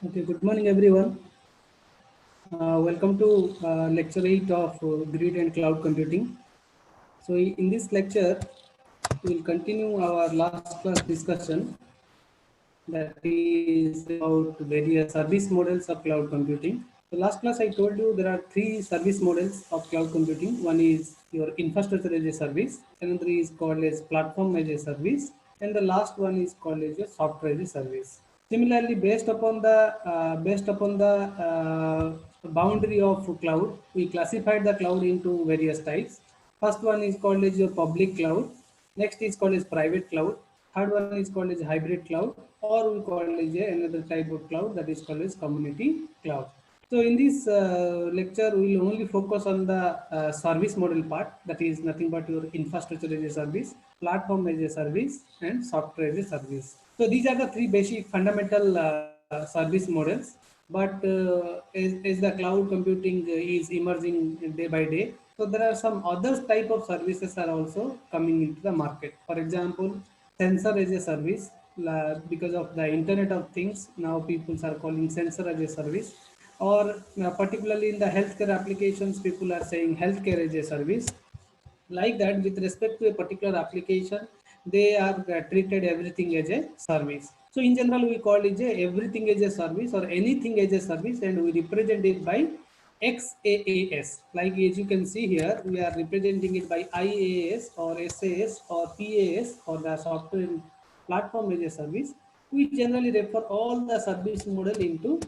Okay, good morning everyone. Welcome to lecture 8 of Grid and Cloud Computing. So in this lecture, we will continue our last class discussion, that is about various service models of cloud computing. So last class I told you there are three service models of cloud computing. One is your infrastructure as a service, another is called as platform as a service, and the last one is called as a software as a service. Similarly, based upon the boundary of cloud, we classified the cloud into various types. First one is called as your public cloud. Next is called as private cloud. Third one is called as hybrid cloud, or we call it another type of cloud that is called as community cloud. So in this lecture, we will only focus on the service model part, that is nothing but your infrastructure as a service, platform as a service, and software as a service. So these are the three basic fundamental service models. But as the cloud computing is emerging day by day, so there are some other type of services are also coming into the market. For example, sensor as a service, because of the Internet of Things, now people are calling sensor as a service, or particularly in the healthcare applications, people are saying healthcare as a service. Like that, with respect to a particular application, they are treated everything as a service. So in general, we call it everything as a service or anything as a service, and we represent it by XaaS. Like as you can see here, we are representing it by IaaS or SAS or PaaS, or the software platform as a service. We generally refer all the service model into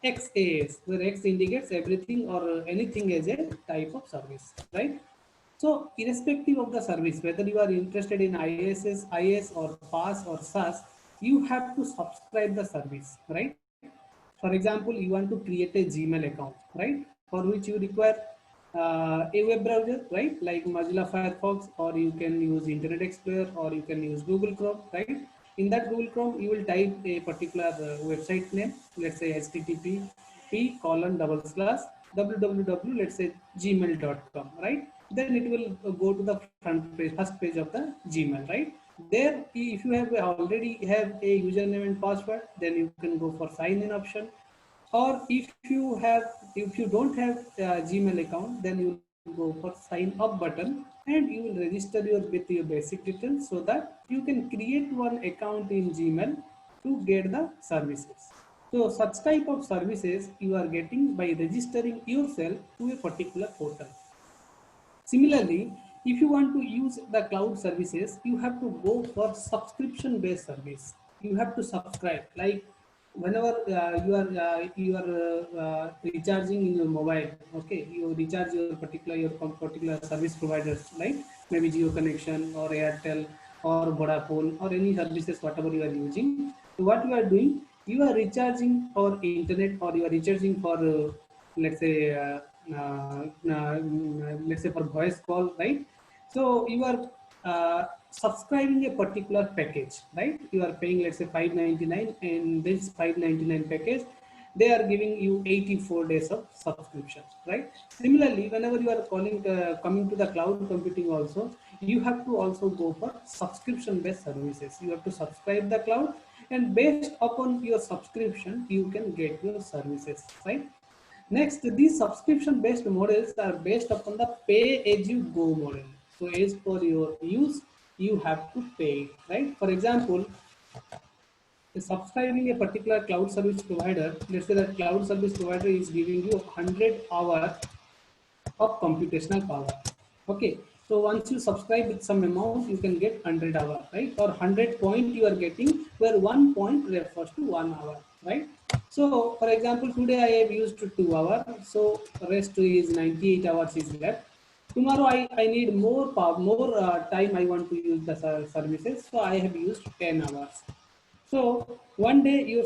XaaS, where X indicates everything or anything as a type of service, right? So irrespective of the service, whether you are interested in IS or PaaS or SaaS, you have to subscribe the service, right? For example, you want to create a Gmail account, right? For which you require a web browser, right? Like Mozilla Firefox, or you can use Internet Explorer, or you can use Google Chrome, right? In that Google Chrome, you will type a particular website name, let's say HTTP www, let's say gmail.com, right? Then it will go to the front page, first page of the Gmail, right? There, if you have already have a username and password, then you can go for sign in option. Or if you don't have a Gmail account, then you will go for sign up button, and you will register with your basic details, so that you can create one account in Gmail to get the services. So such type of services you are getting by registering yourself to a particular portal. Similarly, if you want to use the cloud services, you have to go for subscription based service. You have to subscribe. Like whenever you are recharging in your mobile, okay, you recharge your particular service providers, like maybe Geo Connection or Airtel or Vodafone or any services whatever you are using. So what you are doing, you are recharging for internet, or you are recharging for let's say let's say for voice call, right? So you are subscribing a particular package, right? You are paying, let's say, 599, and this 599 package, they are giving you 84 days of subscription, right? Similarly, whenever you are coming to the cloud computing also, you have to also go for subscription based services. You have to subscribe the cloud, and based upon your subscription, you can get your services, right? Next, these subscription based models are based upon the pay as you go model. So as per your use, you have to pay, right? For example, subscribing a particular cloud service provider, let's say that cloud service provider is giving you 100 hours of computational power. Okay, so once you subscribe with some amount, you can get 100 hour, right? Or 100 point you are getting, where 1 point refers to 1 hour, right? So for example, today I have used 2 hours, so rest is 98 hours is left. Tomorrow I need more power, more time I want to use the services, so I have used 10 hours. So one day your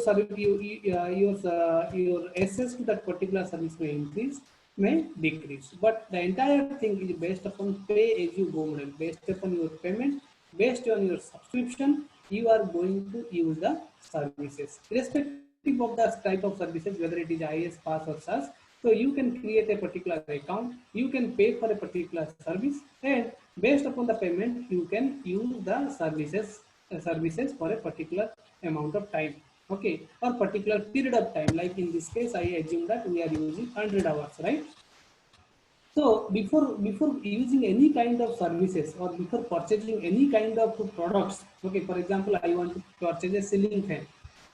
access to that particular service may increase, may decrease, but the entire thing is based upon pay as you go model. Based upon your payment, based on your subscription, you are going to use the services, irrespective of the type of services, whether it is IS, PaaS or SaaS. So you can create a particular account, you can pay for a particular service, and based upon the payment, you can use the services for a particular amount of time. okay, or particular period of time. Like in this case, I assume that we are using 100 hours, right? So before using any kind of services or before purchasing any kind of products, okay, for example, I want to purchase a ceiling fan.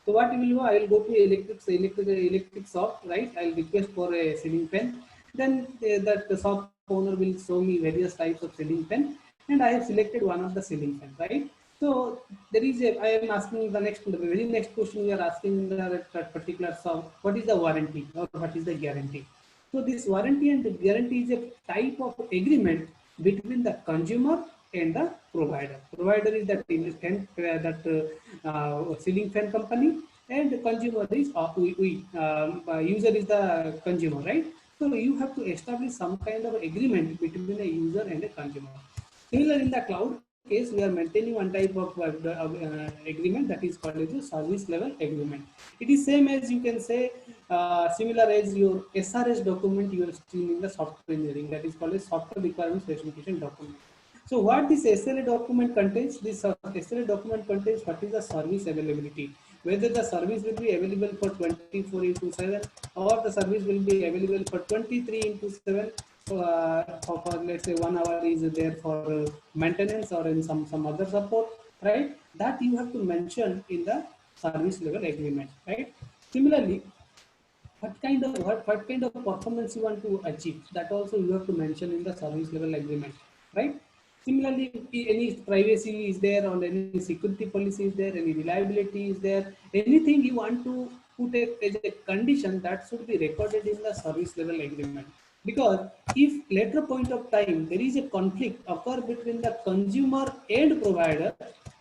So what will do? I will go to electric shop, right? I'll request for a ceiling fan. Then that the shop owner will show me various types of ceiling fan, and I have selected one of the ceiling fan, right? So there is a. I am asking the very next question we are asking that particular shop, what is the warranty or what is the guarantee? So this warranty and guarantee is a type of agreement between the consumer and the provider. Provider is that ceiling fan company, and the consumer is user is the consumer, right? So you have to establish some kind of agreement between a user and a consumer. Similar in the cloud case, we are maintaining one type of agreement that is called as a service level agreement. It is same as you can say similar as your SRS document you are seeing in the software engineering, that is called a software requirement specification document. So what this SLA document contains, this SLA document contains what is the service availability, whether the service will be available for 24 into 7 or the service will be available for 23 into 7. So for let's say 1 hour is there for maintenance or in some other support, right? That you have to mention in the service level agreement, right? Similarly, what kind of performance you want to achieve, that also you have to mention in the service level agreement, right? Similarly, any privacy is there or any security policy is there, any reliability is there, anything you want to put as a condition, that should be recorded in the service level agreement. Because if later point of time there is a conflict occur between the consumer and provider,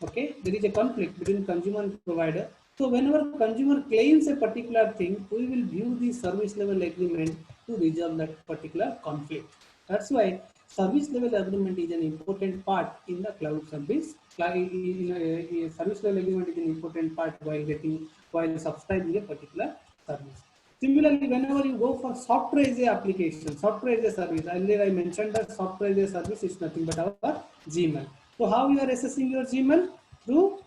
okay, there is a conflict between consumer and provider. So whenever consumer claims a particular thing, we will view the service level agreement to resolve that particular conflict. That's why service level agreement is an important part in the cloud service. Service level agreement is an important part while subscribing a particular service. Similarly, whenever you go for software as a application, software as a service, earlier I mentioned that software as a service is nothing but our Gmail. So how you are assessing your Gmail? Through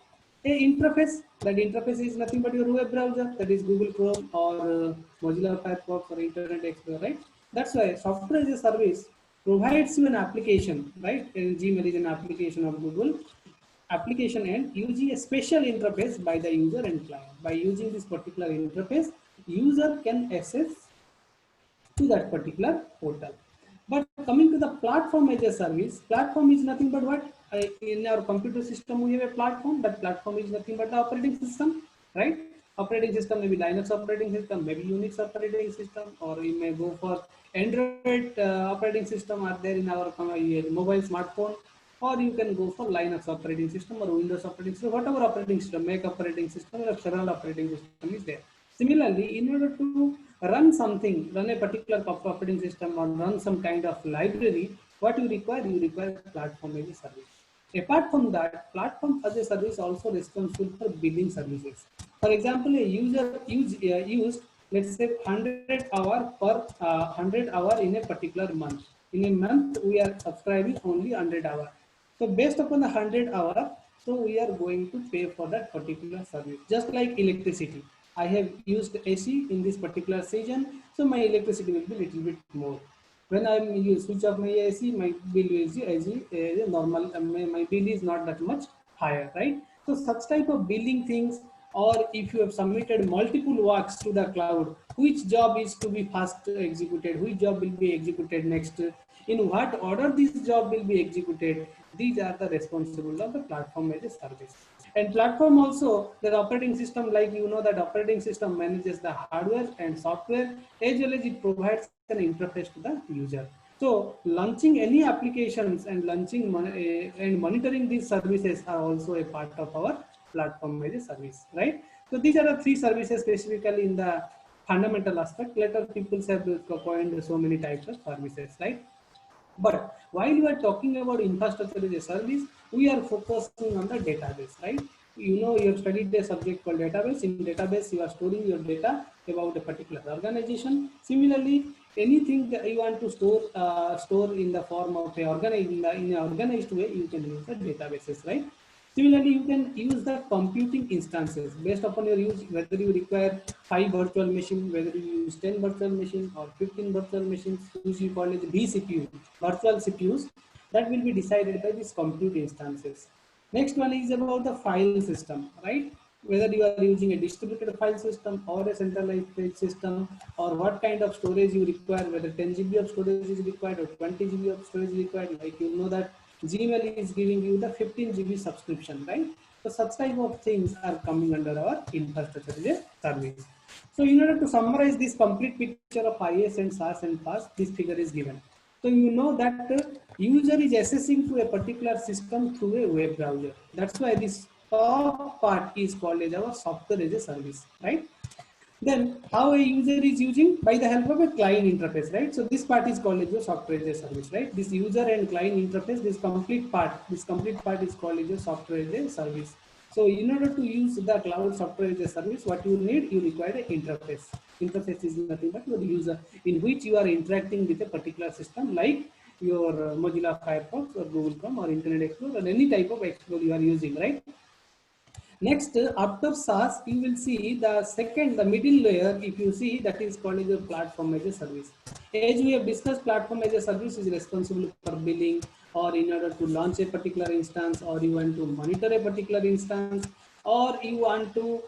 a interface. That interface is nothing but your web browser, that is Google Chrome or Mozilla Firefox or Internet Explorer, right? That's why software as a service provides you an application, right? And Gmail is an application of Google application, and using a special interface by the user and client. By using this particular interface, user can access to that particular portal. But coming to the platform as a service, platform is nothing but what? In our computer system, we have a platform. That platform is nothing but the operating system, right? Operating system may be Linux operating system, maybe Unix operating system, or you may go for Android operating system are there in our mobile smartphone, or you can go for Linux operating system or Windows operating system, whatever operating system, Mac operating system, or several operating system is there. Similarly, in order to run something, run a particular operating system or run some kind of library, what you require? You require platform as a service. Apart from that, platform as a service also responsible for billing services. For example, a user used, let's say 100 hour per 100 hour in a particular month. In a month, we are subscribing only 100 hour. So based upon the 100 hour, so we are going to pay for that particular service. Just like electricity, I have used AC in this particular season, so my electricity will be little bit more. When I switch off my AC, my bill is normal. My bill is not that much higher, right? So such type of billing things, or if you have submitted multiple works to the cloud, which job is to be first executed, which job will be executed next, in what order this job will be executed, these are the responsible of the platform as a service. And platform also, the operating system, like you know that operating system manages the hardware and software, as well as it provides an interface to the user. So launching any applications and launching and monitoring these services are also a part of our platform as a service, right? So these are the three services specifically in the fundamental aspect. Later people have coined so many types of services, right? But while we are talking about infrastructure as a service, we are focusing on the database, right? You know, you have studied a subject called database. In database, you are storing your data about a particular organization. Similarly, anything that you want to store in the form of a in an organized way, you can use the databases, right? Similarly, you can use the computing instances based upon your use, whether you require 5 virtual machines, whether you use 10 virtual machines or 15 virtual machines, which you call it vCPU, virtual CPUs, that will be decided by these compute instances. Next one is about the file system, right? Whether you are using a distributed file system or a centralized file system, or what kind of storage you require, whether 10 GB of storage is required or 20 GB of storage is required. Like you know that Gmail is giving you the 15 GB subscription, right? So such type of things are coming under our infrastructure as a service. So in order to summarize this complete picture of IaaS and SaaS and PaaS, this figure is given. So you know that user is accessing to a particular system through a web browser. That's why this top part is called as our software as a service, right? Then how a user is using by the help of a client interface, right? So this part is called as a software as a service, right? This user and client interface, this complete part is called as a software as a service. So in order to use the cloud software as a service, what you need, you require an interface. Interface is nothing but your user in which you are interacting with a particular system, like your Mozilla Firefox or Google Chrome or Internet Explorer or any type of Explorer you are using, right? Next, after SaaS, you will see the middle layer, if you see, that is called as a platform as a service. As we have discussed, platform as a service is responsible for billing, or in order to launch a particular instance, or you want to monitor a particular instance, or you want to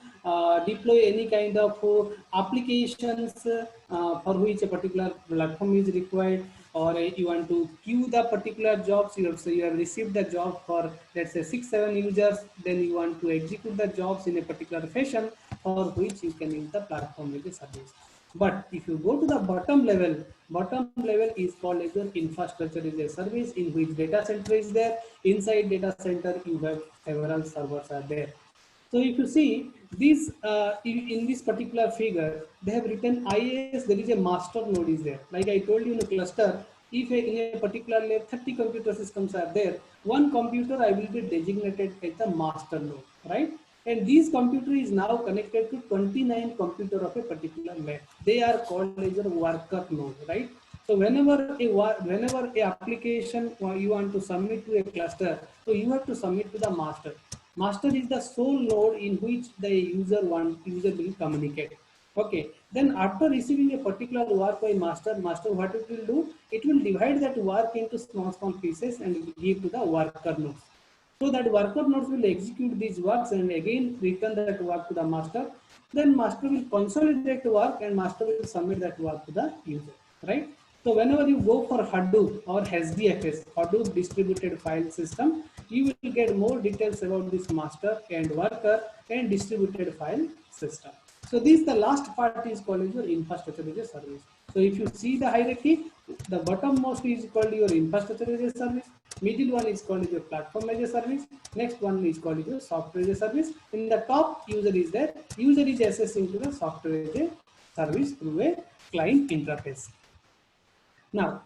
deploy any kind of applications for which a particular platform is required, or you want to queue the particular jobs. So you have received the job for, let's say, 6-7 users, then you want to execute the jobs in a particular fashion, for which you can use the platform as a service. But if you go to the bottom level is called as an infrastructure as a service, in which data center is there. Inside data center, you have several servers are there. So if you see this in this particular figure, they have written IaaS. There is a master node is there. Like I told you in a cluster, if in a particular layer 30 computer systems are there, one computer I will be designated as the master node, right? And this computer is now connected to 29 computer of a particular layer. They are called as a worker node, right? So whenever a application you want to submit to a cluster, so you have to submit to the master. Master is the sole node in which the user will communicate. Okay. Then after receiving a particular work by master, what it will do? It will divide that work into small pieces and give to the worker nodes. So that worker nodes will execute these works and again return that work to the master. Then master will consolidate the work and master will submit that work to the user, right? So whenever you go for Hadoop or HDFS, Hadoop Distributed File System, you will get more details about this master and worker and distributed file system. So this the last part is called your infrastructure as a service. So if you see the hierarchy, the bottommost is called your infrastructure as a service, middle one is called your platform as a service, next one is called your software as a service. In the top, user is there. User is accessing to the software as a service through a client interface. Now,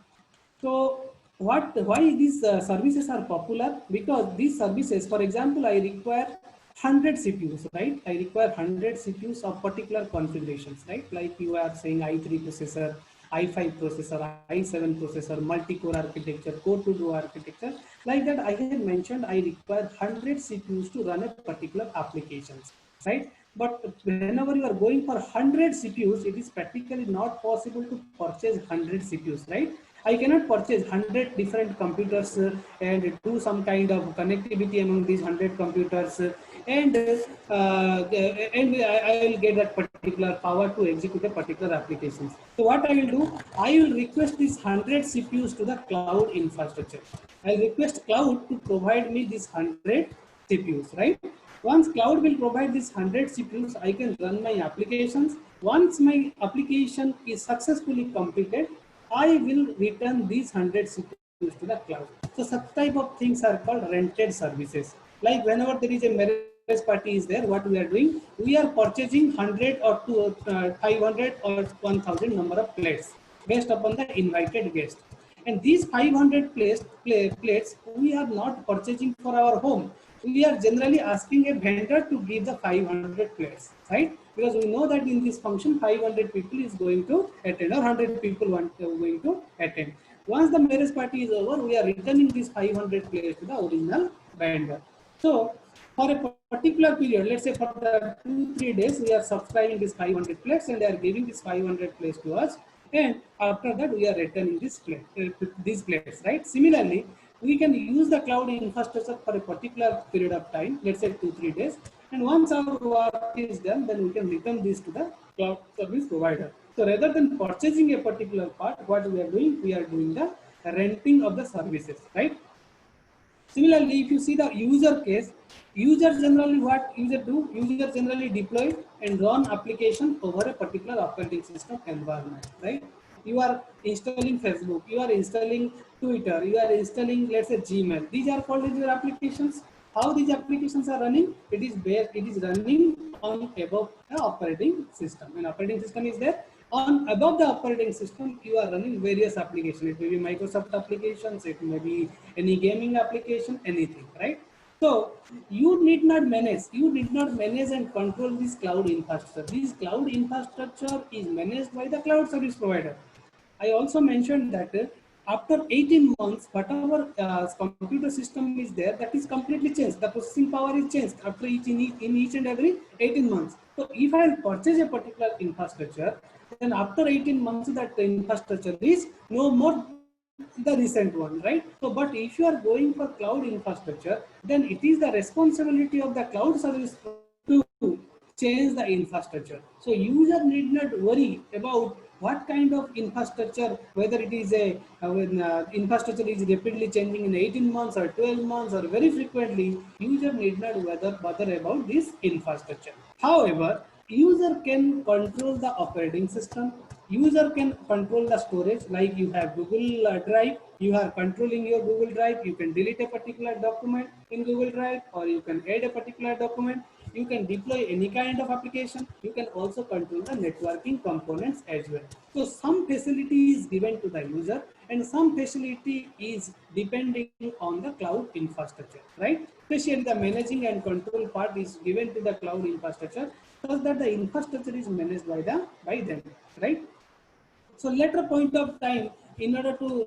so why these services are popular? Because these services, for example, I require 100 CPUs, right? I require 100 CPUs of particular configurations, right? Like you are saying i3 processor, i5 processor, i7 processor, multi-core architecture, core-to-go architecture. Like that, I have mentioned I require 100 CPUs to run a particular applications, right? But whenever you are going for 100 CPUs, it is practically not possible to purchase 100 CPUs, right? I cannot purchase 100 different computers and do some kind of connectivity among these 100 computers and I will get that particular power to execute a particular applications. So what I will do, I will request these 100 CPUs to the cloud infrastructure. I will request cloud to provide me these 100 CPUs, right? Once cloud will provide these 100 CPUs, I can run my applications. Once my application is successfully completed, I will return these 100 CPUs to the cloud. So such type of things are called rented services. Like whenever there is a marriage party is there, what we are doing, we are purchasing 100 or 500 or 1000 number of plates based upon the invited guest. And these 500 plates we are not purchasing for our home. We are generally asking a vendor to give the 500 plates, right? Because we know that in this function 500 people is going to attend or 100 people going to attend. Once the marriage party is over, we are returning these 500 plates to the original vendor. So for a particular period, let's say for the 2-3 days, we are subscribing this 500 plates and they are giving this 500 plates to us. And after that, we are returning this these plates, right? Similarly, we can use the cloud infrastructure for a particular period of time, let's say 2-3 days. And once our work is done, then we can return this to the cloud service provider. So rather than purchasing a particular part, what we are doing the renting of the services, right? Similarly, if you see the user case, user generally what user do? User generally deploy and run application over a particular operating system environment, right? You are installing Facebook, you are installing Twitter, you are installing, let's say, Gmail. These are called as your applications. How these applications are running? It is running on above the operating system. An operating system is there. On above the operating system, you are running various applications. It may be Microsoft applications, it may be any gaming application, anything, right? So you need not manage and control this cloud infrastructure. This cloud infrastructure is managed by the cloud service provider. I also mentioned that after 18 months, whatever computer system is there, that is completely changed. The processing power is changed after in each and every 18 months. So if I purchase a particular infrastructure, then after 18 months, that infrastructure is no more the recent one, right? So, but if you are going for cloud infrastructure, then it is the responsibility of the cloud service to change the infrastructure. So user need not worry about what kind of infrastructure, whether it is a when infrastructure is rapidly changing in 18 months or 12 months or very frequently, user need not bother about this infrastructure. However, user can control the operating system. User can control the storage, like you have Google Drive, you are controlling your Google Drive, you can delete a particular document in Google Drive, or you can add a particular document, you can deploy any kind of application, you can also control the networking components as well. So some facility is given to the user and some facility is depending on the cloud infrastructure, right? Especially the managing and control part is given to the cloud infrastructure, so that the infrastructure is managed by them, right? So later point of time, in order to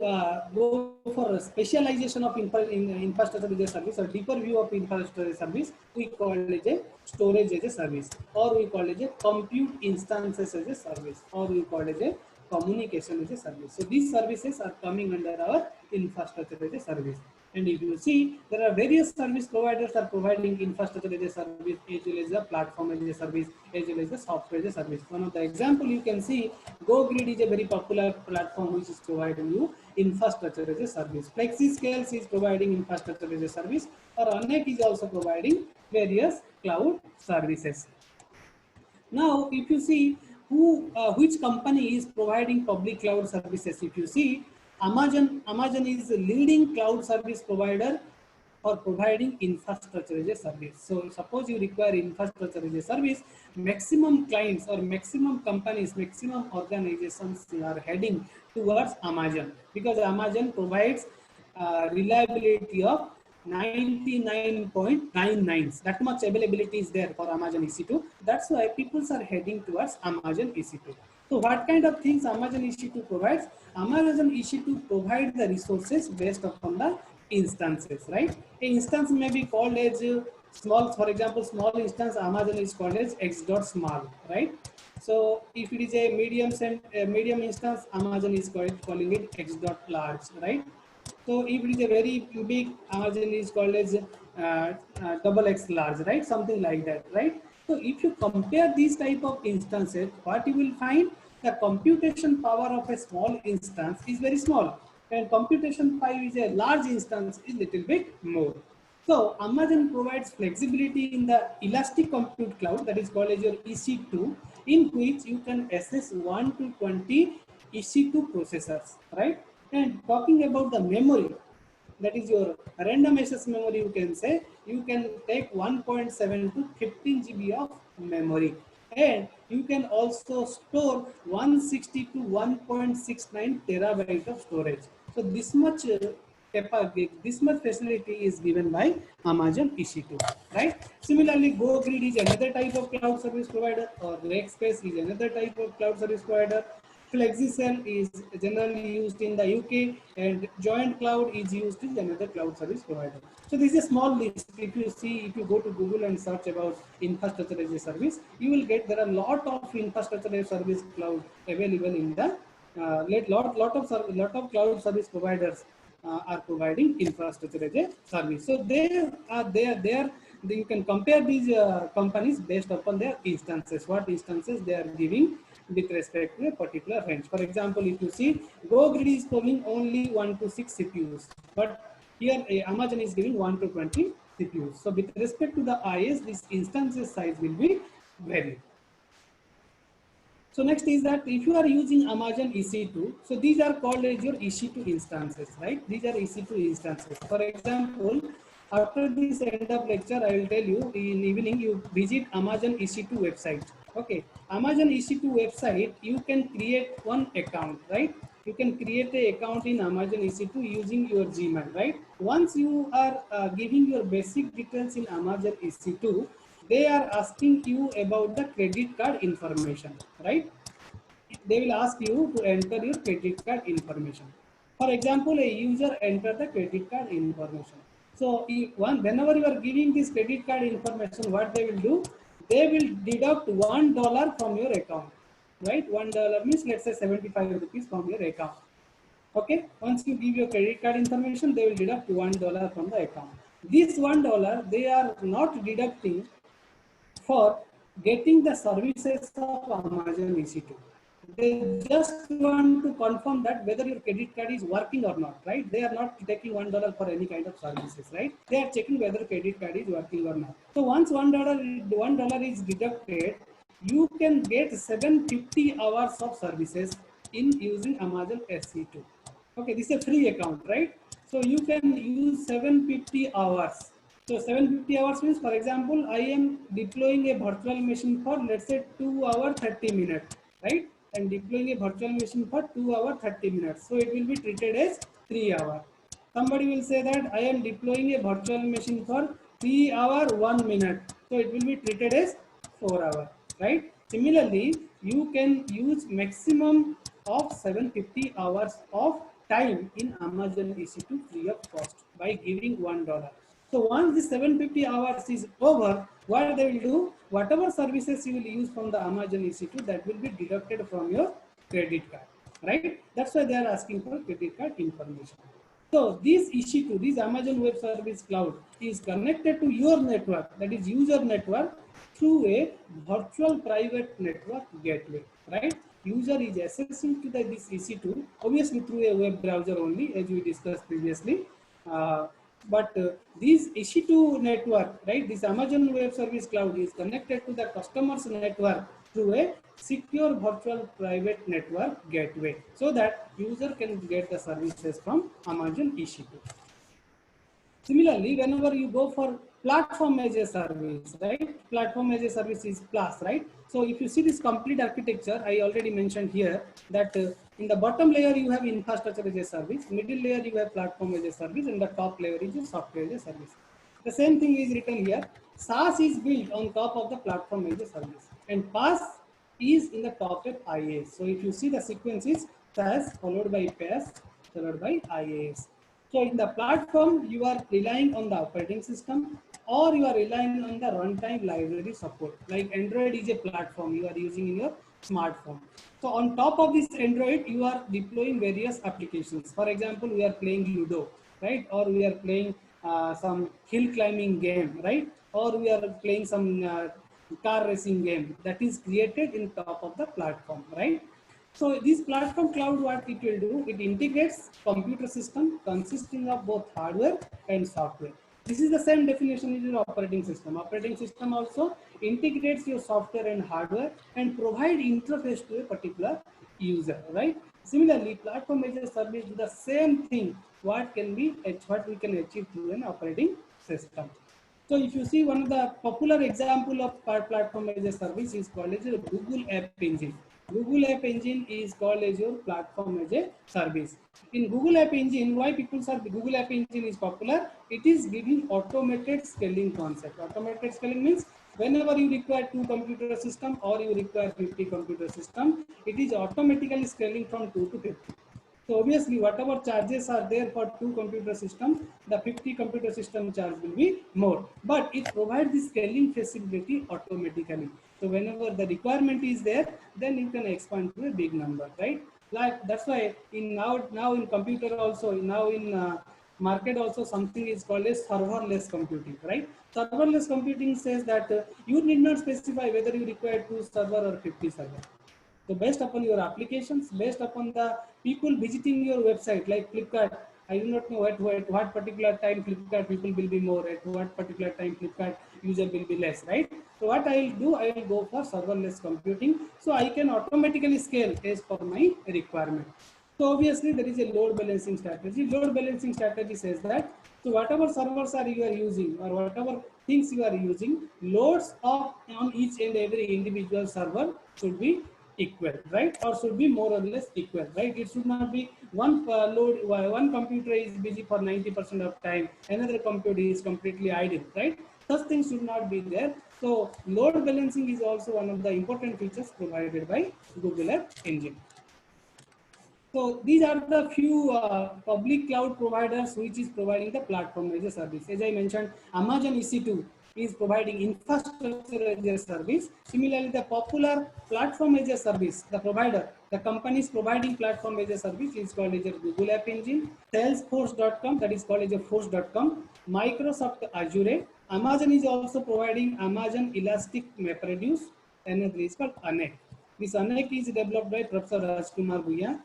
go for a specialization of infrastructure as a service or deeper view of infrastructure as a service, we call it a storage as a service, or we call it a compute instances as a service, or we call it a communication as a service. So these services are coming under our infrastructure as a service. And if you see, there are various service providers are providing infrastructure as a service, as well as the platform as a service, as well as the software as a service. One of the example you can see, GoGrid is a very popular platform which is providing you infrastructure as a service. FlexiScales is providing infrastructure as a service, or Anek is also providing various cloud services. Now, if you see which company is providing public cloud services, if you see, Amazon is the leading cloud service provider for providing infrastructure as a service. So suppose you require infrastructure as a service, maximum clients or maximum companies, maximum organizations are heading towards Amazon, because Amazon provides reliability of 99.99. That much availability is there for Amazon EC2. That's why people are heading towards Amazon EC2. So what kind of things Amazon EC2 provides? Amazon EC2 provides the resources based upon the instances, right? An instance may be called as small, for example, small instance, Amazon is called as x.small, right? So if it is a medium instance, Amazon is calling it x.large, right? So if it is a very big, Amazon is called as double X large, right? Something like that, right? So if you compare these type of instances, what you will find, the computation power of a small instance is very small, and computation power is a large instance is little bit more. So Amazon provides flexibility in the elastic compute cloud, that is called as your EC2, in which you can access 1 to 20 EC2 processors, right? And talking about the memory, that is your random access memory, you can say you can take 1.7 to 15 GB of memory, and you can also store 160 to 1.69 terabyte of storage. So this much this much facility is given by Amazon EC2, right? Similarly, GoGrid is another type of cloud service provider, or Rackspace is another type of cloud service provider. FlexiCell is generally used in the UK, and Joint Cloud is used in another cloud service provider. So this is a small list. If you see, if you go to Google and search about infrastructure as a service, you will get there are a lot of infrastructure as a service cloud available in the lot of cloud service providers are providing infrastructure as a service. So you can compare these companies based upon their instances, what instances they are giving with respect to a particular range. For example, if you see, GoGrid is giving only 1 to 6 CPUs, but here Amazon is giving 1 to 20 CPUs. So with respect to the IS, this instances size will be varied. So next is that if you are using Amazon EC2, so these are called as your EC2 instances, right? These are EC2 instances. For example, after this end of lecture, I will tell you in evening you visit Amazon EC2 website. Okay, Amazon EC2 website, you can create one account, right? You can create an account in Amazon EC2 using your Gmail, right? Once you are giving your basic details in Amazon EC2, they are asking you about the credit card information, right? They will ask you to enter your credit card information. For example, a user enter the credit card information. So whenever you are giving this credit card information, what they will do, they will deduct $1 from your account, right? $1 means, let's say, 75 rupees from your account. Okay, once you give your credit card information, they will deduct $1 from the account. This $1 they are not deducting for getting the services of Amazon EC2. They just want to confirm that whether your credit card is working or not, right? They are not taking $1 for any kind of services, right? They are checking whether credit card is working or not. So once $1 is deducted, you can get 750 hours of services in using Amazon SC2. Okay, this is a free account, right? So you can use 750 hours. So 750 hours means, for example, I am deploying a virtual machine for, let's say, 2 hours 30 minutes, right? I'm deploying a virtual machine for 2 hours 30 minutes. So it will be treated as 3 hours. Somebody will say that I am deploying a virtual machine for 3 hours 1 minute. So it will be treated as 4 hours, right? Similarly, you can use maximum of 750 hours of time in Amazon EC2 free of cost by giving $1. So once the 750 hours is over, what they will do, whatever services you will use from the Amazon EC2, that will be deducted from your credit card, right? That's why they are asking for credit card information. So this EC2, this Amazon Web Service Cloud, is connected to your network, that is user network, through a virtual private network gateway, right? User is accessing to this EC2, obviously through a web browser only, as we discussed previously. But this EC2 network, right, this Amazon Web Service Cloud is connected to the customer's network through a secure virtual private network gateway, so that user can get the services from Amazon EC2. Similarly, whenever you go for platform as a service, right? Platform as a service is PaaS, right? So if you see this complete architecture, I already mentioned here that in the bottom layer you have infrastructure as a service, middle layer you have platform as a service, and the top layer is a software as a service. The same thing is written here. SaaS is built on top of the platform as a service, and PaaS is in the top of IaaS. So if you see the sequence is SaaS followed by PaaS followed by IaaS. So in the platform, you are relying on the operating system, or you are relying on the runtime library support. Like Android is a platform you are using in your smartphone. So on top of this Android, you are deploying various applications. For example, we are playing Ludo, right? Or we are playing some hill climbing game, right? Or we are playing some car racing game that is created in top of the platform, right? So this platform cloud, what it will do, it integrates computer system consisting of both hardware and software. This is the same definition as your operating system. Operating system also integrates your software and hardware and provide interface to a particular user, right? Similarly, platform as a service do the same thing. What we can achieve through an operating system. So if you see, one of the popular example of platform as a service is called as a Google App Engine. Google App Engine is called as your platform as a service. In Google App Engine, why people say Google App Engine is popular? It is giving automated scaling concept. Automated scaling means whenever you require 2 computer system or you require 50 computer system, it is automatically scaling from 2 to 50. So obviously, whatever charges are there for 2 computer system, the 50 computer system charge will be more. But it provides the scaling facility automatically. So whenever the requirement is there, then you can expand to a big number, right? Like that's why in now in computer also now in market also something is called as serverless computing, right? Serverless computing says that you need not specify whether you require 2 server or 50 server. So based upon your applications, based upon the people visiting your website, like Flipkart, I do not know at what particular time Flipkart people will be more, at what particular time Flipkart user will be less, right? So what I will do, I will go for serverless computing, so I can automatically scale as per my requirement. So obviously there is a load balancing strategy. Load balancing strategy says that, so whatever servers are you are using or whatever things you are using, loads of on each and every individual server should be equal, right? Or should be more or less equal, right? It should not be one computer is busy for 90% of time, another computer is completely idle, right? Such things should not be there. So load balancing is also one of the important features provided by Google App Engine. So these are the few public cloud providers which is providing the platform as a service. As I mentioned, Amazon EC2 is providing infrastructure as a service. Similarly, the popular platform as a service, the provider, the company is providing platform as a service is called as a Google App Engine, Salesforce.com, that is called as a Force.com, Microsoft Azure. Amazon is also providing Amazon Elastic MapReduce, and another is called ANEC. This ANEC is developed by Professor Rajkumar Bhuiya,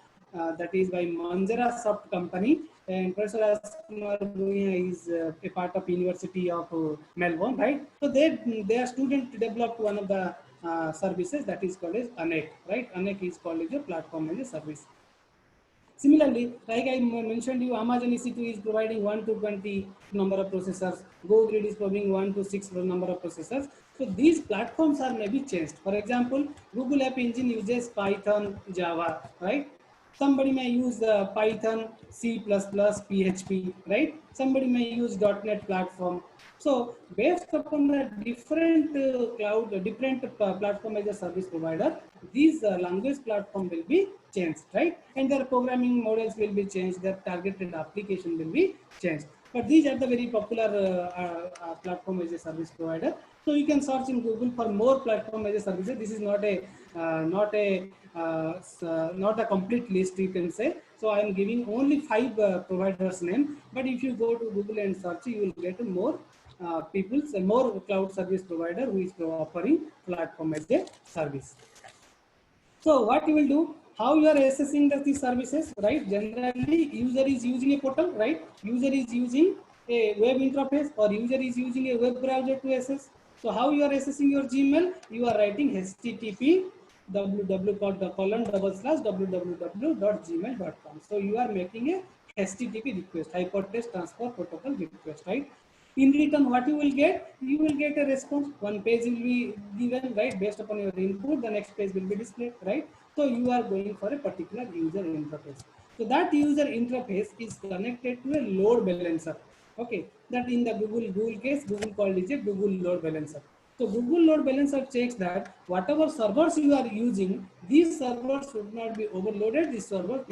that is by Manjara Soft company, and Professor Rajkumar Bhuiya is a part of University of Melbourne, right? So their student developed one of the services that is called as ANEC, right? ANEC is called as a platform as a service. Similarly, like I mentioned you, Amazon EC2 is providing 1 to 20 number of processors. GoGrid is providing 1 to 6 number of processors. So these platforms are maybe changed. For example, Google App Engine uses Python, Java, right? Somebody may use Python, C++, PHP, right? Somebody may use .NET platform. So based upon the different different platform as a service provider, these language platform will be changed, right? And their programming models will be changed, their targeted application will be changed. But these are the very popular platform as a service provider. So you can search in Google for more platform as a service. This is not a complete list, you can say. So I am giving only 5 providers name. But if you go to Google and search, you will get more more cloud service provider who is offering platform as a service. So what you will do, how you are assessing these services, right? Generally, user is using a portal, right? User is using a web interface or user is using a web browser to assess. So how you are assessing your Gmail? You are writing HTTP www://www.gmail.com. So you are making a HTTP request, hypertext transfer protocol request, right? In return, what you will get? You will get a response. One page will be given, right? Based upon your input, the next page will be displayed, right? So you are going for a particular user interface. So that user interface is connected to a load balancer. Okay, that in the Google case, Google called it a Google load balancer. So Google load balancer checks that whatever servers you are using, these servers should not be overloaded, these servers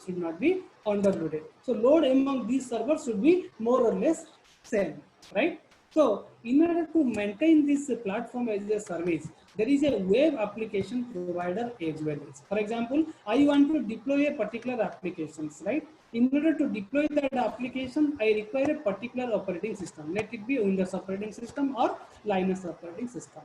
should not be underloaded. So load among these servers should be more or less same, right? So in order to maintain this platform as a service, there is a web application provider as well. For example, I want to deploy a particular applications, right? In order to deploy that application, I require a particular operating system. Let it be Windows operating system or Linux operating system.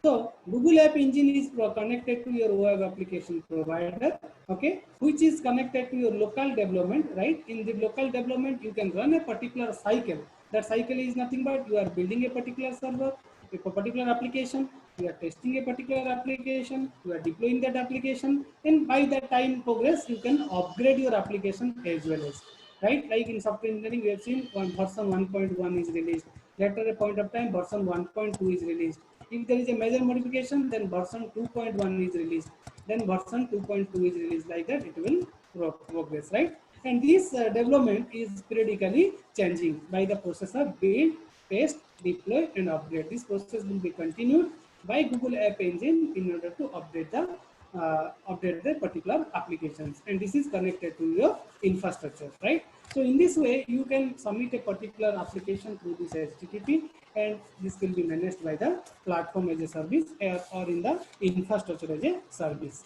So Google App Engine is connected to your web application provider, okay, which is connected to your local development, right? In the local development, you can run a particular cycle. That cycle is nothing but you are building a particular server, a particular application, you are testing a particular application, you are deploying that application, and by the time progress, you can upgrade your application as well as, right? Like in software engineering, we have seen version 1.1 is released. Later a point of time, version 1.2 is released. If there is a major modification, then version 2.1 is released. Then version 2.2 is released. Like that, it will progress, right? And this development is periodically changing by the process of build, test, deploy, and upgrade. This process will be continued by Google App Engine in order to update the particular applications, and this is connected to your infrastructure, right? So in this way, you can submit a particular application through this HTTP, and this will be managed by the platform as a service or in the infrastructure as a service.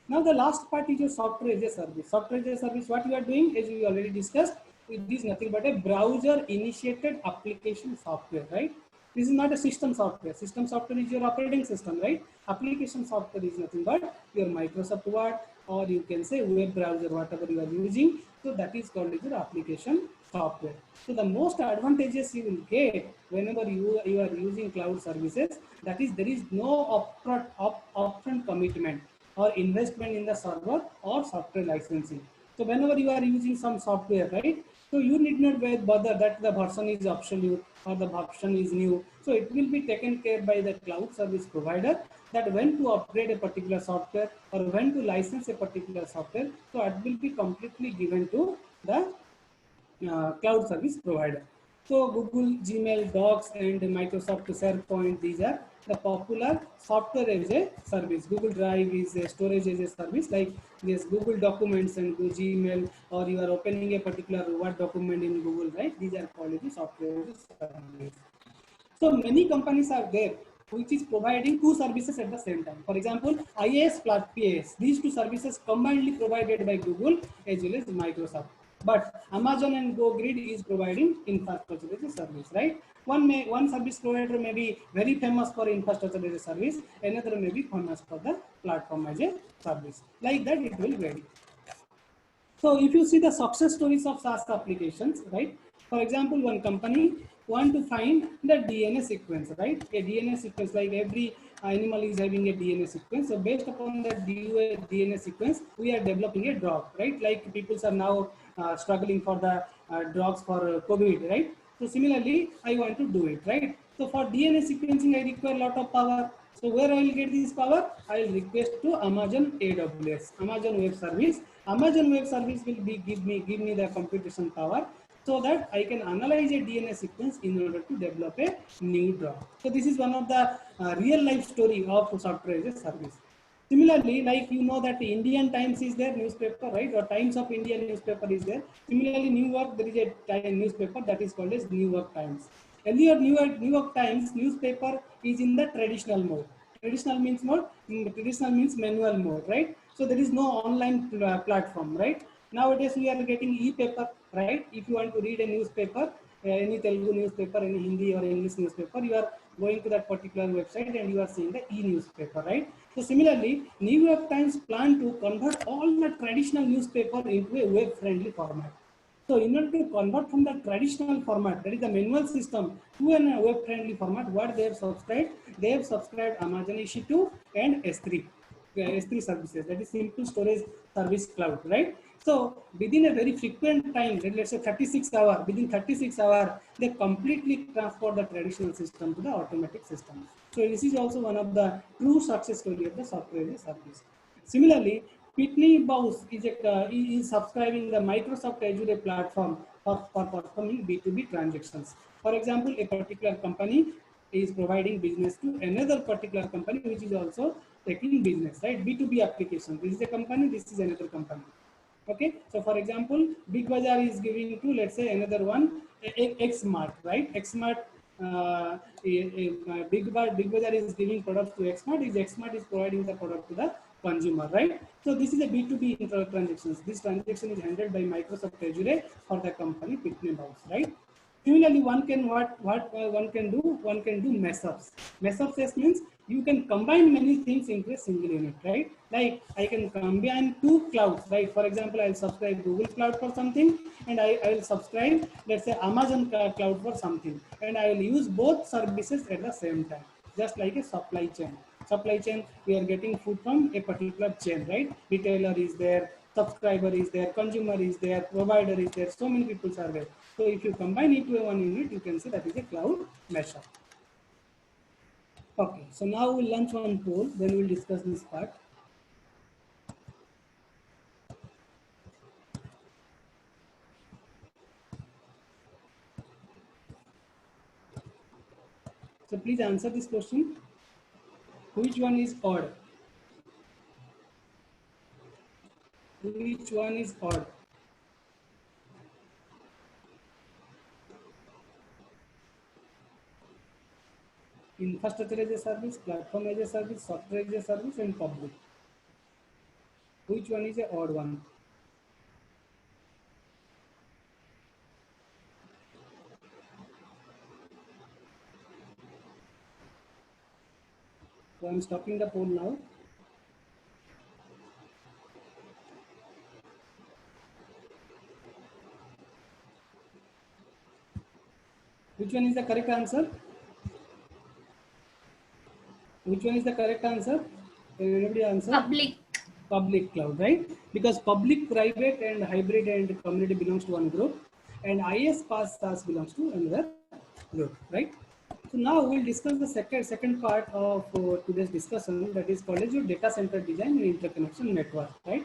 Now the last part is your software as a service. Software as a service, what you are doing, as we already discussed, it is nothing but a browser initiated application software, right? This is not a system software. System software is your operating system, right? Application software is nothing but your Microsoft Word, or you can say web browser, whatever you are using. So that is called as your application software. So the most advantages you will get whenever you are using cloud services, that is there is no upfront commitment or investment in the server or software licensing. So whenever you are using some software, right, so you need not bother that the version is obsolete or the version is new. So it will be taken care by the cloud service provider, that when to upgrade a particular software or when to license a particular software. So it will be completely given to the cloud service provider. So Google, Gmail, Docs, and Microsoft SharePoint, these are the popular software as a service. Google Drive is a storage as a service, like this Google Documents and Google Gmail, or you are opening a particular Word document in Google, right? These are called the software as a service. So many companies are there which is providing two services at the same time. For example, IaaS plus PaaS. These two services combinedly provided by Google as well as Microsoft. But Amazon and GoGrid is providing infrastructure as a service, right? One service provider may be very famous for infrastructure as a service, another may be famous for the platform as a service. Like that, it will vary. So if you see the success stories of SaaS applications, right? For example, one company want to find the DNA sequence, right? A DNA sequence, like every animal is having a DNA sequence. So based upon that DNA sequence, we are developing a drug, right? Like people are now struggling for the drugs for COVID, right? So similarly, I want to do it, right? So for DNA sequencing, I require a lot of power. So where I will get this power? I will request to Amazon AWS, Amazon Web Service. Amazon Web Service will give me the computation power, so that I can analyze a DNA sequence in order to develop a new drug. So this is one of the real life story of software as a service. Similarly, like you know that the Indian Times is there newspaper, right? Or Times of India newspaper is there. Similarly, New York, there is a newspaper that is called as New York Times. Earlier, New York Times newspaper is in the traditional mode. Traditional means mode. Traditional means manual mode, right? So there is no online platform, right? Nowadays we are getting e-paper, right? If you want to read a newspaper, any Telugu newspaper, any Hindi or English newspaper, you are going to that particular website and you are seeing the e-newspaper, right? So similarly, New York Times plan to convert all the traditional newspaper into a web-friendly format. So in order to convert from the traditional format, that is the manual system, to a web-friendly format, what they have subscribed? They have subscribed Amazon EC2 and S3. S3 services, that is simple storage service cloud, right? So within a very frequent time, let's say 36 hours, within 36 hours, they completely transfer the traditional system to the automatic system. So this is also one of the true success story of the software as a service. Similarly, Pitney Bowes is subscribing the Microsoft Azure platform for performing B2B transactions. For example, a particular company is providing business to another particular company which is also taking business, right? B2B application. This is a company, this is another company. Okay, so for example, Big Bazaar is giving to, let's say, another one, Xmart, right? Xmart, Big Bazaar is giving products to Xmart. Xmart is providing the product to the consumer, right? So this is a B2B transactions. This transaction is handled by Microsoft Azure for the company Pitney Bowes, right? Similarly, one can do? One can do mess-ups. Mess-ups means you can combine many things into a single unit, right? Like I can combine two clouds, right? For example, I'll subscribe Google Cloud for something, and I will subscribe, let's say, Amazon Cloud for something, and I will use both services at the same time, just like a supply chain. Supply chain, we are getting food from a particular chain, right? Retailer is there, subscriber is there, consumer is there, provider is there, so many people are there. So if you combine it to a one unit, you can say that is a cloud mashup. Okay, so now we'll launch one poll, then we'll discuss this part. So please answer this question. Which one is odd? Which one is odd? Infrastructure as a service, platform as a service, software as a service, and public. Which one is a odd one? So I'm stopping the poll now. Which one is the correct answer? Which one is the correct answer? Can anybody answer? Public. Public cloud, right? Because public, private, and hybrid and community belongs to one group, and IS PaaS SaaS belongs to another group, right? So now we'll discuss the second part of today's discussion, that is called as your data center design and interconnection network, right?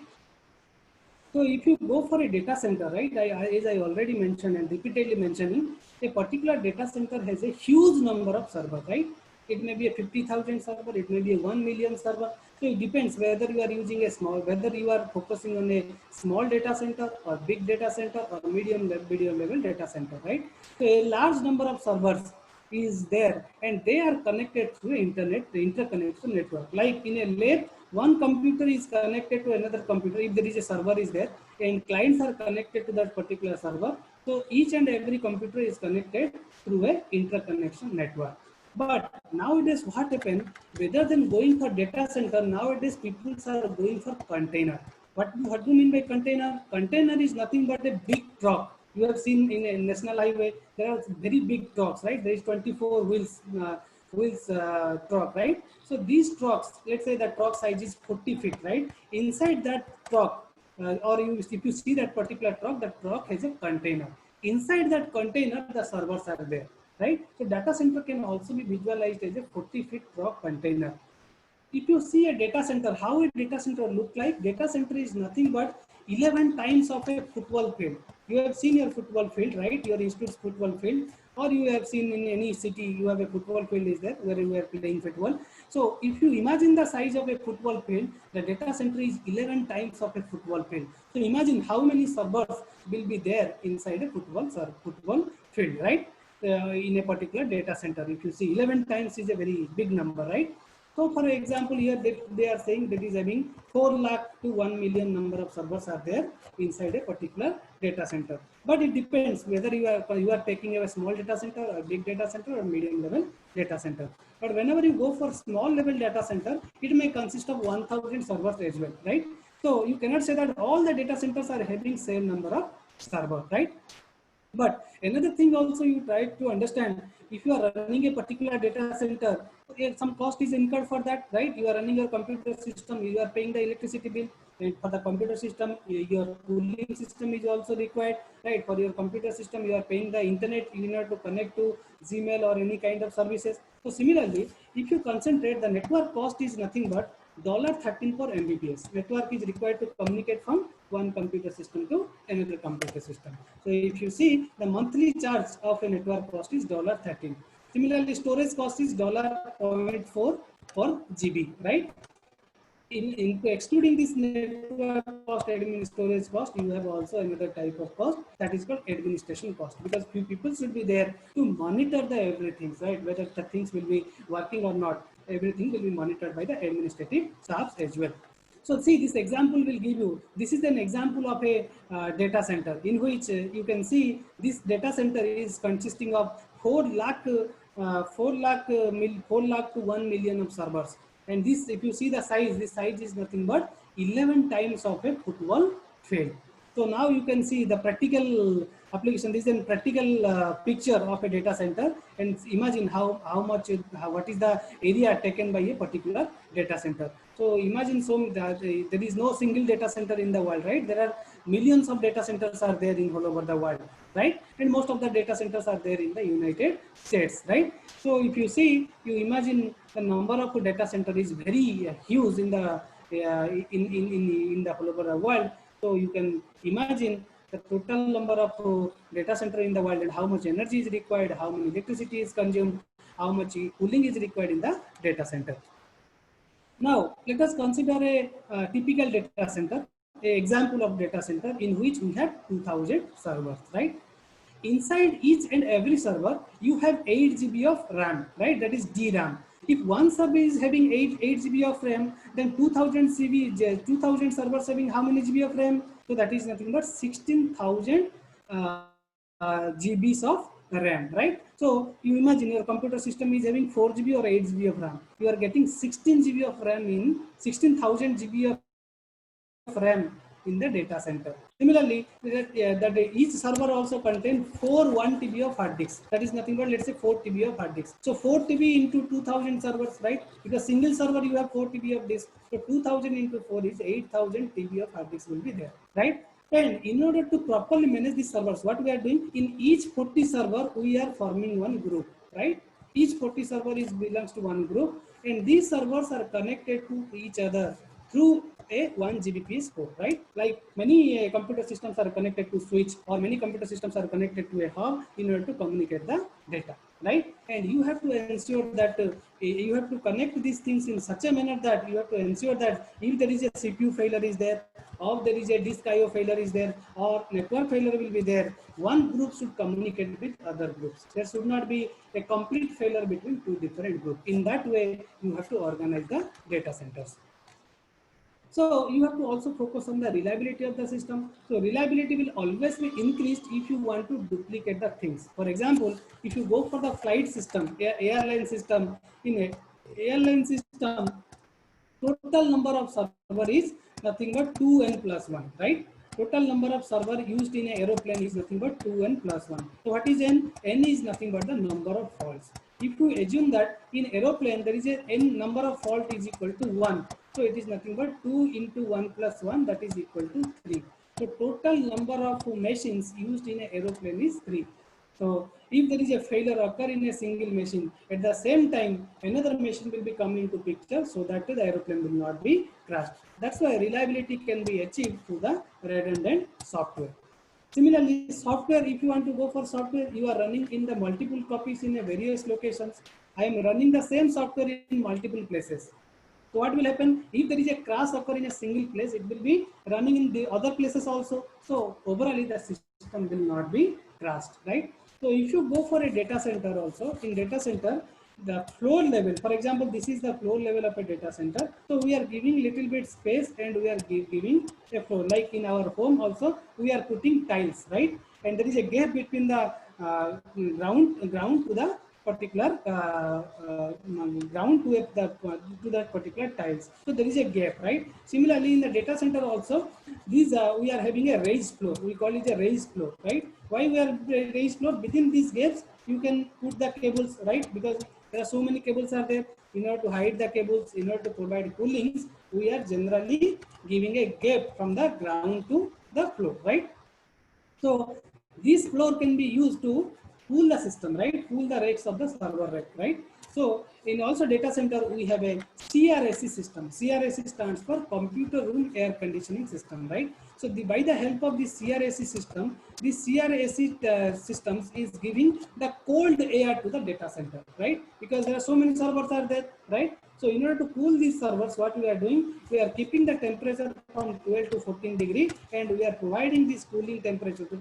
So if you go for a data center, right, as I already mentioned and repeatedly mentioning, a particular data center has a huge number of servers, right? It may be a 50,000 server, it may be a 1 million server. So it depends whether you are using a small, whether you are focusing on a small data center or big data center or medium level data center, right? So a large number of servers is there and they are connected through internet, the interconnection network. Like in a lab, one computer is connected to another computer. If there is a server is there and clients are connected to that particular server, so each and every computer is connected through a interconnection network. But nowadays what happened, rather than going for data center, nowadays people are going for container. What do you mean by container? Container is nothing but a big truck. You have seen in a national highway, there are very big trucks, right? There is 24 wheels truck, right? So these trucks, let's say the truck size is 40 feet, right? Inside that truck, if you see that particular truck, the truck has a container. Inside that container, the servers are there, right? So data center can also be visualized as a 40-feet truck container. If you see a data center, how a data center look like? Data center is nothing but 11 times of a football field. You have seen your football field, right? Your institute's football field, or you have seen in any city, you have a football field is there where you are playing football. So if you imagine the size of a football field, the data center is 11 times of a football field. So imagine how many servers will be there inside a football field, right? In a particular data center. If you see 11 times is a very big number, right? So for example, here they are saying that is having 4 lakh to 1 million number of servers are there inside a particular data center. But it depends whether you are taking a small data center or big data center or medium level data center. But whenever you go for small level data center, it may consist of 1000 servers as well, right? So you cannot say that all the data centers are having same number of servers, right? But another thing also you try to understand, if you are running a particular data center, some cost is incurred for that, right? You are running your computer system, you are paying the electricity bill, and for the computer system, your cooling system is also required, right? For your computer system, you are paying the internet in order to connect to Gmail or any kind of services. So similarly, if you concentrate, the network cost is nothing but $13 for Mbps. Network is required to communicate from one computer system to another computer system. So if you see, the monthly charge of a network cost is $13. Similarly, storage cost is $0.4 for GB, right? In excluding this network cost, admin storage cost, you have also another type of cost that is called administration cost, because few people should be there to monitor the everything, right? Whether the things will be working or not, everything will be monitored by the administrative staffs as well. So see, this example will give you, this is an example of a data center in which you can see this data center is consisting of 4 lakh to 1 million of servers. And this, if you see the size, this size is nothing but 11 times of a football field. So now you can see the practical application. This is a practical picture of a data center, and imagine how much what is the area taken by a particular data center. So imagine that there is no single data center in the world, right? There are millions of data centers are there in all over the world, right? And most of the data centers are there in the United States, right? So if you see, you imagine the number of data center is very huge in the in the whole over the world. So you can imagine the total number of data center in the world and how much energy is required, how many electricity is consumed, how much cooling is required in the data center. Now, let us consider a typical data center, an example of data center in which we have 2000 servers, right? Inside each and every server, you have 8 GB of RAM, right? That is DRAM. If one server is having 8 GB of RAM, then 2000 servers having how many GB of RAM? So that is nothing but 16,000 GBs of RAM, right? So you imagine your computer system is having 4 GB or 8 GB of RAM. You are getting 16 GB of RAM in 16,000 GB of RAM in the data center. Similarly, each server also contains 1 TB of hard disk. That is nothing but, let's say, 4 TB of hard disk. So 4 TB into 2000 servers, right? Because single server you have 4 TB of disk. So 2000 into 4 is 8000 TB of hard disk will be there, right? And in order to properly manage these servers, what we are doing, in each 40 server, we are forming one group, right? Each 40 server belongs to one group, and these servers are connected to each other through a 1 Gbps port, right? Like many computer systems are connected to switch, or many computer systems are connected to a hub in order to communicate the data, right? And you have to ensure that you have to connect these things in such a manner that you have to ensure that if there is a CPU failure is there, or there is a disk IO failure is there, or network failure will be there, one group should communicate with other groups. There should not be a complete failure between two different groups. In that way, you have to organize the data centers. So you have to also focus on the reliability of the system. So reliability will always be increased if you want to duplicate the things. For example, if you go for the flight system, airline system, in a airline system, total number of server is nothing but 2n plus 1, right? Total number of server used in an aeroplane is nothing but 2n plus 1. So what is n? N is nothing but the number of faults. If you assume that in aeroplane there is a n number of fault is equal to 1, so it is nothing but 2 into 1 plus 1, that is equal to 3. So total number of machines used in an aeroplane is 3. So if there is a failure occur in a single machine, at the same time another machine will be coming into picture, so that the aeroplane will not be crashed. That's why reliability can be achieved through the redundant software. Similarly, software, if you want to go for software, you are running in the multiple copies in a various locations. I am running the same software in multiple places. So what will happen if there is a crash occur in a single place? It will be running in the other places also. So overall, the system will not be crashed, right? So if you go for a data center also, in data center, the floor level, for example, this is the floor level of a data center. So we are giving little bit space and we are giving a floor. Like in our home also, we are putting tiles, right? And there is a gap between the ground to the particular ground to that particular tiles. So there is a gap, right? Similarly, in the data center also, these we are having a raised floor. We call it a raised floor, right? Why we are raised floor? Within these gaps, you can put the cables, right? Because there are so many cables are there. In order to hide the cables, in order to provide coolings, we are generally giving a gap from the ground to the floor, right? So this floor can be used to cool the system, right? Cool the racks of the server rack, right? So in also data center, we have a CRAC system. CRAC stands for Computer Room Air Conditioning System, right? So by the help of this CRAC system, this CRAC systems is giving the cold air to the data center, right? Because there are so many servers are there, right? So in order to cool these servers, what we are doing, we are keeping the temperature from 12 to 14 degree, and we are providing this cooling temperature to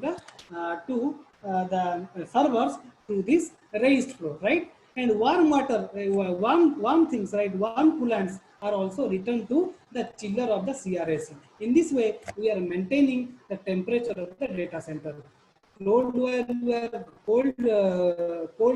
the servers through this raised floor, right? And warm water, warm things, right? Warm coolants are also returned to the chiller of the CRAC. In this way, we are maintaining the temperature of the data center. Cold air we are cold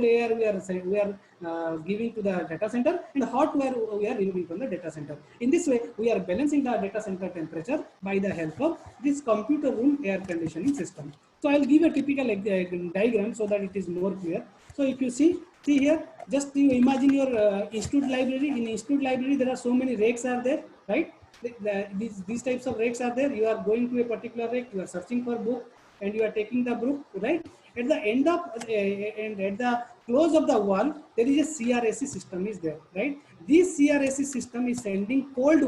air we are giving to the data center, and hot air we are removing from the data center. In this way, we are balancing the data center temperature by the help of this computer room air conditioning system. So I will give a typical diagram so that it is more clear. So if you see here, just you imagine your institute library. In institute library, there are so many racks are there, right? These types of racks are there. You are going to a particular rack, you are searching for book, and you are taking the book, right? At the end of and at the close of the wall, there is a CRAC system is there, right? This CRAC system is sending cold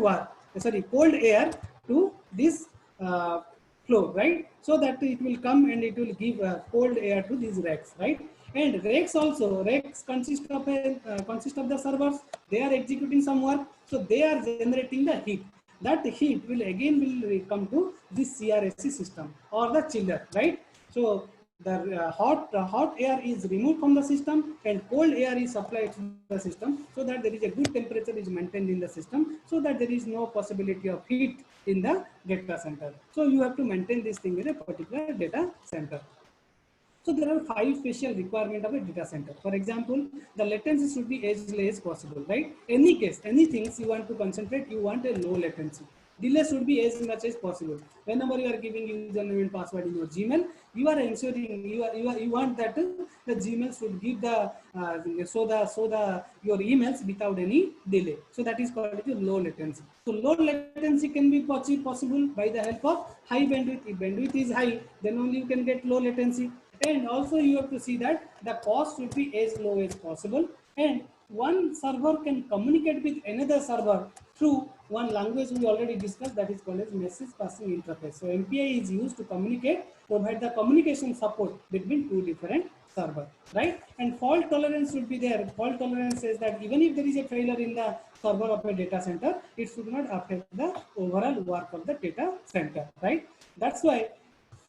air to this flow, right? So that it will come and it will give cold air to these racks, right? And racks consist of the servers. They are executing some work, so they are generating the heat. That heat will come to this CRSC system or the chiller, right? So the hot air is removed from the system and cold air is supplied to the system, so that there is a good temperature is maintained in the system, so that there is no possibility of heat in the data center. So you have to maintain this thing in a particular data center. So there are 5 special requirements of a data center. For example, the latency should be as low as possible, right? Any case, any things you want to concentrate, you want a low latency. Delay should be as much as possible. Whenever you are giving username and password in your Gmail, you are ensuring you want that the Gmail should give the your emails without any delay. So that is called low latency. So low latency can be possible by the help of high bandwidth. If bandwidth is high, then only you can get low latency. And also you have to see that the cost should be as low as possible, and one server can communicate with another server through one language we already discussed, that is called as message passing interface. So MPI is used to provide the communication support between two different servers, right? And fault tolerance should be there. Fault tolerance says that even if there is a failure in the server of a data center, it should not affect the overall work of the data center, right? That's why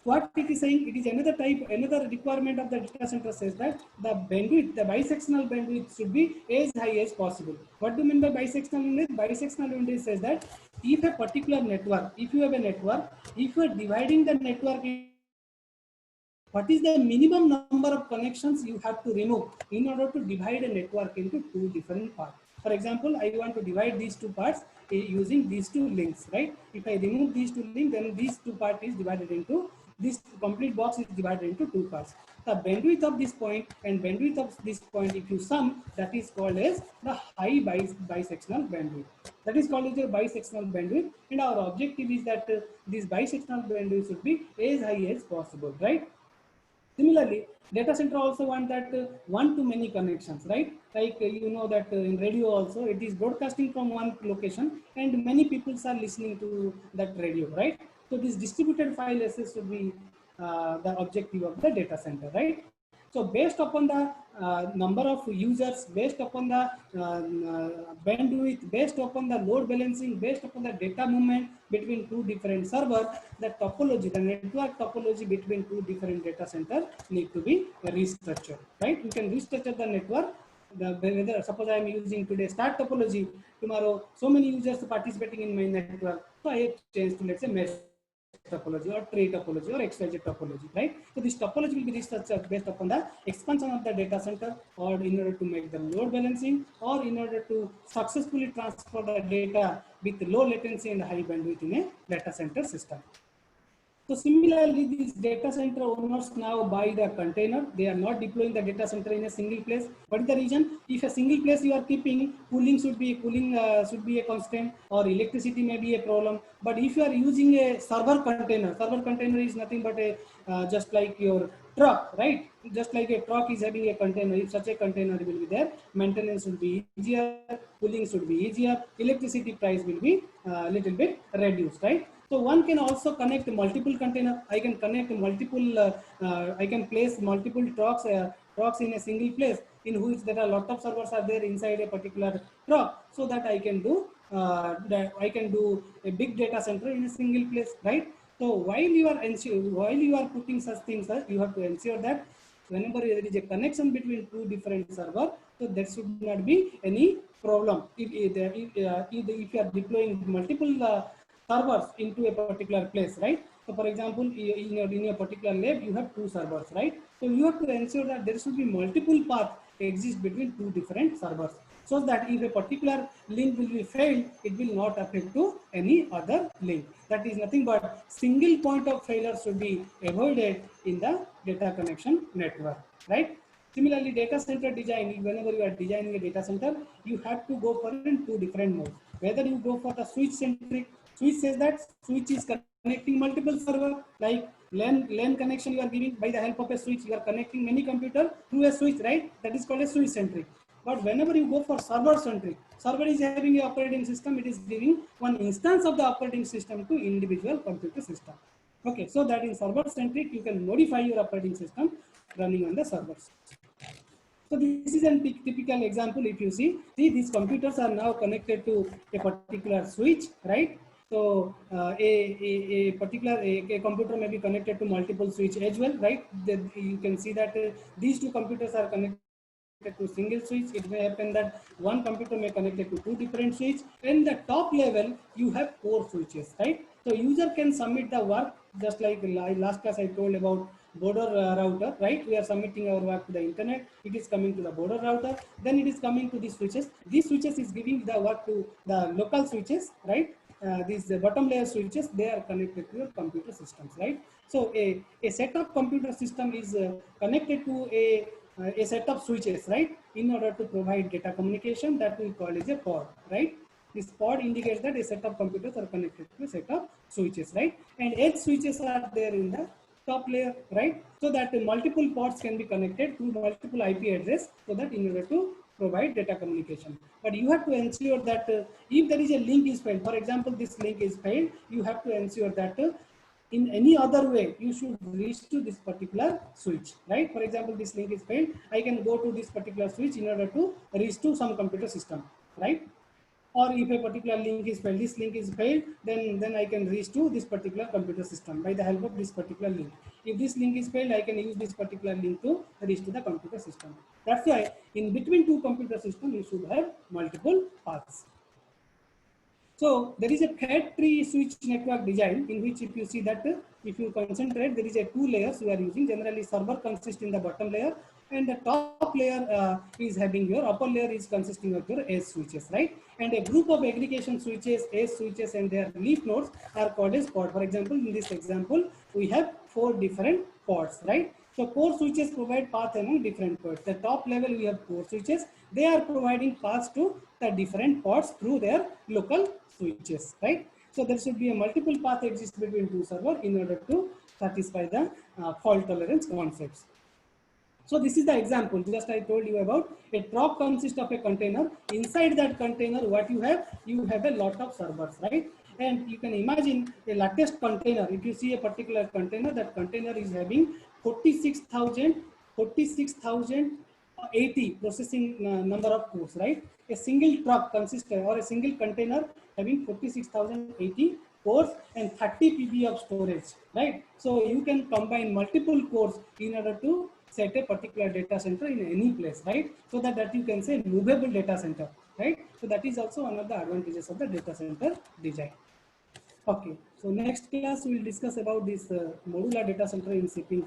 what it is saying, it is another requirement of the data center says that the bandwidth, the bisectional bandwidth should be as high as possible. What do you mean by bisectional bandwidth? Bisectional bandwidth says that if a particular network, if you have a network, if you are dividing the network, what is the minimum number of connections you have to remove in order to divide a network into two different parts? For example, I want to divide these two parts using these two links, right? If I remove these two links, then these two parts is divided into, this complete box is divided into two parts. The bandwidth of this point and bandwidth of this point, if you sum, that is called as the high bisectional bandwidth. That is called as a bisectional bandwidth, and our objective is that this bisectional bandwidth should be as high as possible, right? Similarly, data center also want that one-to-many connections, right? Like you know that in radio also it is broadcasting from one location and many people are listening to that radio, right? So this distributed file access should be the objective of the data center, right? So based upon the number of users, based upon the bandwidth, based upon the load balancing, based upon the data movement between two different servers, the topology, the network topology between two different data centers need to be restructured, right? You can restructure the network. Whether suppose I am using today star topology, tomorrow so many users participating in my network, so I have changed to let's say mesh topology or tree topology or XYZ topology, right? So this topology will be restructured based upon the expansion of the data center, or in order to make the load balancing, or in order to successfully transfer the data with low latency and high bandwidth in a data center system. So similarly, these data center owners now buy the container. They are not deploying the data center in a single place. What is the reason? If a single place you are keeping, cooling should be a constant, or electricity may be a problem. But if you are using a server container is nothing but a just like your truck, right? Just like a truck is having a container. If such a container will be there, maintenance will be easier, cooling should be easier, electricity price will be a little bit reduced, right? So one can also connect multiple container. I can connect I can place multiple trucks in a single place, in which there are a lot of servers are there inside a particular truck, so that I can do a big data center in a single place, right? So while you are putting such things, you have to ensure that whenever there is a connection between two different servers, so there should not be any problem. If you are deploying multiple servers into a particular place, right? So for example, in your particular lab, you have two servers, right? So you have to ensure that there should be multiple paths exist between two different servers, so that if a particular link will be failed, it will not affect to any other link. That is nothing but single point of failure should be avoided in the data connection network, right? Similarly, data center design, whenever you are designing a data center, you have to go for in two different modes. Whether you go for the switch centric, switch says that switch is connecting multiple server, like LAN connection you are giving by the help of a switch, you are connecting many computers through a switch, right? That is called a switch centric. But whenever you go for server centric, server is having an operating system, it is giving one instance of the operating system to individual computer system. Okay, so that in server centric, you can modify your operating system running on the servers. So this is a typical example. If you see these computers are now connected to a particular switch, right? So a particular a computer may be connected to multiple switch as well, right? You can see that these two computers are connected to single switch. It may happen that one computer may connected to two different switches. In the top level, you have 4 switches, right? So user can submit the work just like last class I told about border router, right? We are submitting our work to the internet. It is coming to the border router. Then it is coming to these switches. These switches is giving the work to the local switches, right? These bottom layer switches, they are connected to your computer systems, right? So a set of computer system is connected to a set of switches, right? In order to provide data communication, that we call as a pod, right? This pod indicates that a set of computers are connected to a set of switches, right? And edge switches are there in the top layer, right? So that multiple pods can be connected to multiple IP address, so that in order to provide data communication. But you have to ensure that if there is a link is failed, for example, this link is failed, you have to ensure that in any other way, you should reach to this particular switch, right? For example, this link is failed. I can go to this particular switch in order to reach to some computer system, right? Or if a particular link is failed, this link is failed, then I can reach to this particular computer system by the help of this particular link. If this link is failed, I can use this particular link to reach to the computer system. That's why in between two computer systems, you should have multiple paths. So there is a thread tree switch network design in which if you see that if you concentrate, there is a 2 layers you are using. Generally, server consists in the bottom layer, and the top layer is having your upper layer is consisting of your edge switches, right? And a group of aggregation switches, edge switches, and their leaf nodes are called as pod. For example, in this example, we have 4 different pods, right? So core switches provide path among different pods. The top level we have core switches. They are providing paths to the different pods through their local switches, right? So there should be a multiple path exist between two servers in order to satisfy the fault tolerance concepts. So this is the example. Just I told you about a truck consists of a container. Inside that container, what you have a lot of servers, right? And you can imagine a latest container. If you see a particular container, that container is having 46,080 processing number of cores, right? A single truck consists or a single container having 46,080 cores and 30 PB of storage, right? So you can combine multiple cores in order to set a particular data center in any place, right? So that you can say movable data center, right? So that is also one of the advantages of the data center design. Okay, so next class we will discuss about this modular data center in shipping